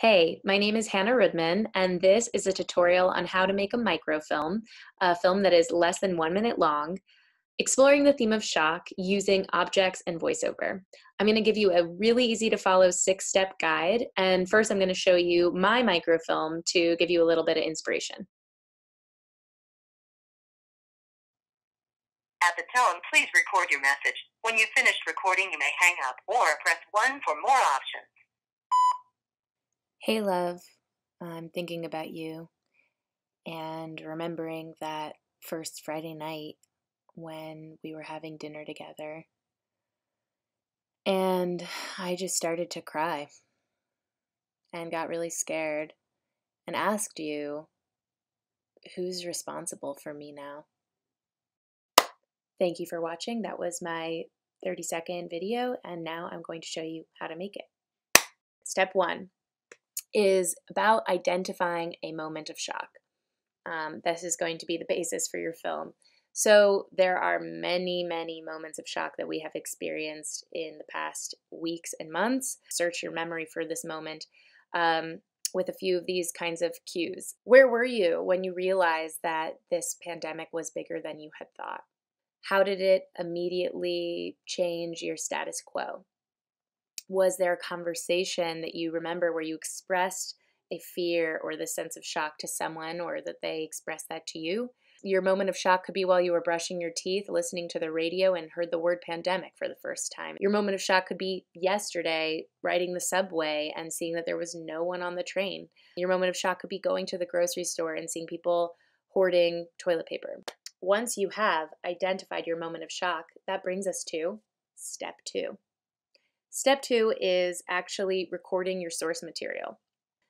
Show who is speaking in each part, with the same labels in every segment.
Speaker 1: Hey, my name is Hannah Roodman, and this is a tutorial on how to make a microfilm, a film that is less than 1 minute long, exploring the theme of shock using objects and voiceover. I'm going to give you a really easy to follow 6-step guide, and first I'm going to show you my microfilm to give you a little bit of inspiration.
Speaker 2: At the tone, please record your message. When you've finished recording, you may hang up or press 1 for more options.
Speaker 1: Hey love, I'm thinking about you and remembering that first Friday night when we were having dinner together. And I just started to cry and got really scared and asked you, who's responsible for me now? Thank you for watching. That was my 30-second video, and now I'm going to show you how to make it. Step 1 is about identifying a moment of shock. This is going to be the basis for your film. So there are many, many moments of shock that we have experienced in the past weeks and months. Search your memory for this moment with a few of these kinds of cues. Where were you when you realized that this pandemic was bigger than you had thought? How did it immediately change your status quo? Was there a conversation that you remember where you expressed a fear or the sense of shock to someone, or that they expressed that to you? Your moment of shock could be while you were brushing your teeth, listening to the radio, and heard the word pandemic for the first time. Your moment of shock could be yesterday, riding the subway and seeing that there was no one on the train. Your moment of shock could be going to the grocery store and seeing people hoarding toilet paper. Once you have identified your moment of shock, that brings us to step 2. Step 2 is actually recording your source material.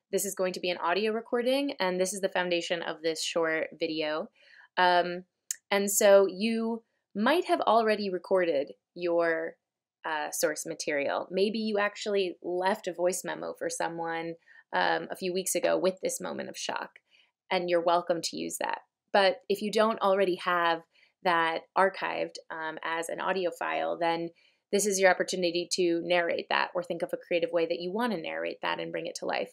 Speaker 1: This is going to be an audio recording, and this is the foundation of this short video. And so you might have already recorded your source material. Maybe you actually left a voice memo for someone a few weeks ago with this moment of shock, and you're welcome to use that. But if you don't already have that archived as an audio file, then this is your opportunity to narrate that, or think of a creative way that you want to narrate that and bring it to life.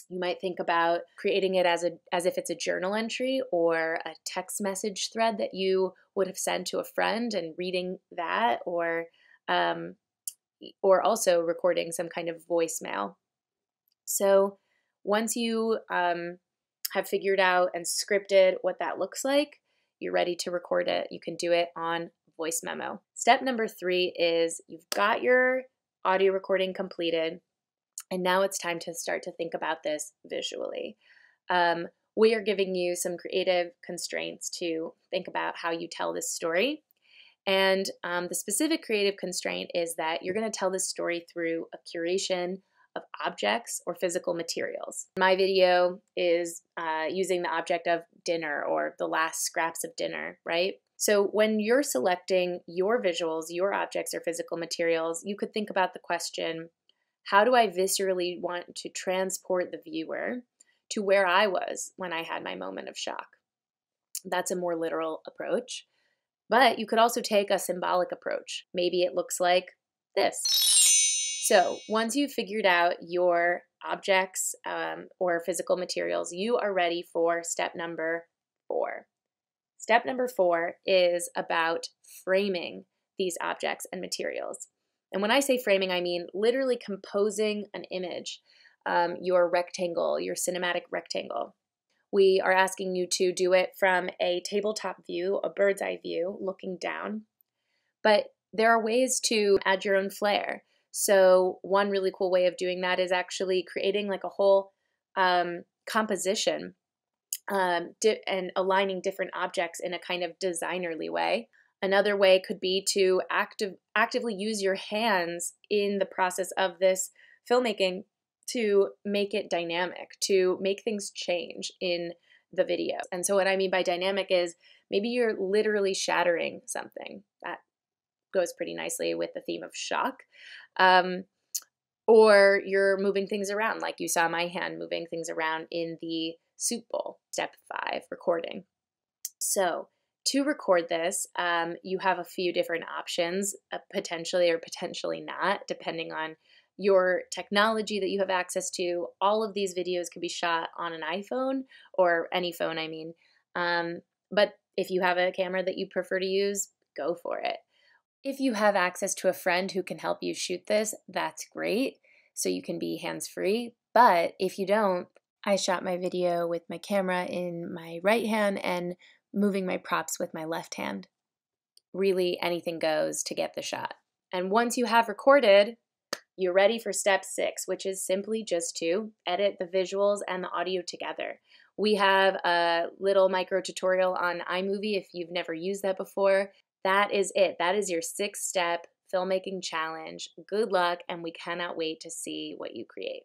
Speaker 1: You might think about creating it as if it's a journal entry or a text message thread that you would have sent to a friend, and reading that, or also recording some kind of voicemail. So once you have figured out and scripted what that looks like, you're ready to record it. You can do it on voice memo. Step number 3 is you've got your audio recording completed, and now it's time to start to think about this visually. We are giving you some creative constraints to think about how you tell this story. And the specific creative constraint is that you're going to tell this story through a curation of objects or physical materials. My video is using the object of dinner, or the last scraps of dinner, right? So when you're selecting your visuals, your objects or physical materials, you could think about the question, how do I viscerally want to transport the viewer to where I was when I had my moment of shock? That's a more literal approach. But you could also take a symbolic approach. Maybe it looks like this. So once you've figured out your objects or physical materials, you are ready for step number 4. Step number 4 is about framing these objects and materials. And when I say framing, I mean literally composing an image, your rectangle, your cinematic rectangle. We are asking you to do it from a tabletop view, a bird's eye view, looking down. But there are ways to add your own flair. So one really cool way of doing that is actually creating like a whole composition and aligning different objects in a kind of designerly way. Another way could be to actively use your hands in the process of this filmmaking to make it dynamic, to make things change in the video. And so what I mean by dynamic is maybe you're literally shattering something. That goes pretty nicely with the theme of shock. Or you're moving things around, like you saw my hand moving things around in the soup bowl. Step 5, recording. So to record this, you have a few different options, potentially or potentially not, depending on your technology that you have access to. All of these videos can be shot on an iPhone, or any phone, I mean. But if you have a camera that you prefer to use, go for it. If you have access to a friend who can help you shoot this, that's great. So you can be hands-free. But if you don't, I shot my video with my camera in my right hand and moving my props with my left hand. Really, anything goes to get the shot. And once you have recorded, you're ready for step 6, which is simply just to edit the visuals and the audio together. We have a little micro tutorial on iMovie if you've never used that before. That is it. That is your 6-step filmmaking challenge. Good luck, and we cannot wait to see what you create.